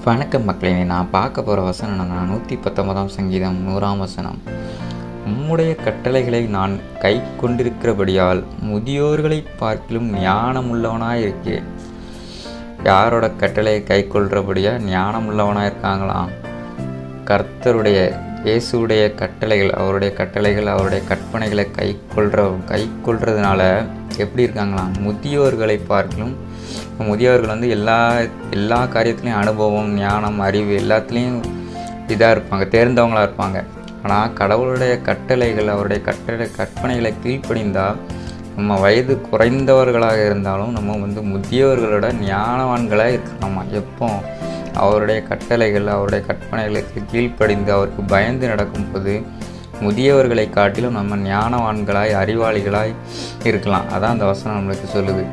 வணக்கம் மக்களே, நான் பார்க்க போகிற வசனம் என்னன்னா 119ஆம் சங்கீதம் 100ஆம் வசனம். உம்முடைய கட்டளைகளை நான் கை கொண்டிருக்கிறபடியால் முதியோர்களை பார்க்கிலும் ஞானமுள்ளவனாக இருக்கிறேன். யாரோட கட்டளையை கை கொள்கிறபடியா ஞானமுள்ளவனாக இருக்காங்களாம்? கர்த்தருடைய இயேசுடைய கட்டளைகள், அவருடைய கட்டளைகள், அவருடைய கற்பனைகளை கை கொள்றதுனால எப்படி இருக்காங்களாம்? முதியோர்களை பார்க்கிலும். முதியோர்கள் வந்து எல்லா காரியத்துலேயும் அனுபவம், ஞானம், அறிவு எல்லாத்துலேயும் இதாக இருப்பாங்க, தேர்ந்தவங்களாக இருப்பாங்க. ஆனால் கடவுளுடைய கட்டளைகள், அவருடைய கற்பனைகளை கீழ்ப்படிந்தால் நம்ம வயது குறைந்தவர்களாக இருந்தாலும் நம்ம வந்து முதியோர்களோட ஞானவான்களாக இருக்கலாமா? எப்போ அவருடைய கட்டளைகள், அவருடைய கற்பனைகளுக்கு கீழ்ப்படிந்து அவருக்கு பயந்து நடக்கும்போது முதியவர்களை காட்டிலும் நம்ம ஞானவான்களாய், அறிவாளிகளாய் இருக்கலாம். அதான் அந்த வசனம் நம்மளுக்கு சொல்லுது.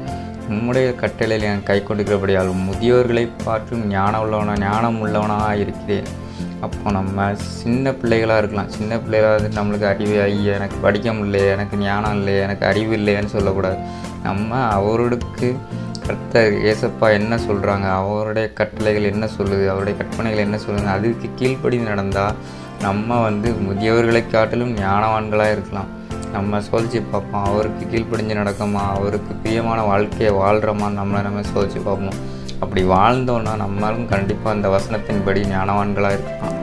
உம்முடைய கட்டளையில் எனக்கு கை கொண்டிருக்கிறபடியால் முதியோர்களை பார்த்தும் ஞானம் உள்ளவனாக இருக்கிறேன். அப்போ நம்ம சின்ன பிள்ளைகளாக இருக்கலாம். சின்ன பிள்ளைகளாக நம்மளுக்கு அறிவு, எனக்கு படிக்க முடியல, எனக்கு ஞானம் இல்லை, எனக்கு அறிவு இல்லைன்னு சொல்லக்கூடாது. நம்ம அவருக்கு கர்த்தர் ஏசப்பா என்ன சொல்கிறாங்க, அவருடைய கட்டளைகள் என்ன சொல்லுது, அவருடைய கற்பனைகள் என்ன சொல்லுங்க, அதுக்கு கீழ்ப்படி நடந்தால் நம்ம வந்து முதியவர்களை காட்டிலும் ஞானவான்களாக இருக்கலாம். நம்ம சோதிச்சு பார்ப்போம், அவருக்கு கீழ்ப்படிஞ்சு நடக்கமா, அவருக்கு பிரியமான வாழ்க்கையை வாழ்கிறோமான்னு நம்ம சோதிச்சு பார்ப்போம். அப்படி வாழ்ந்தோன்னா நம்மளும் கண்டிப்பாக அந்த வசனத்தின்படி ஞானவான்களாக இருக்கலாம்.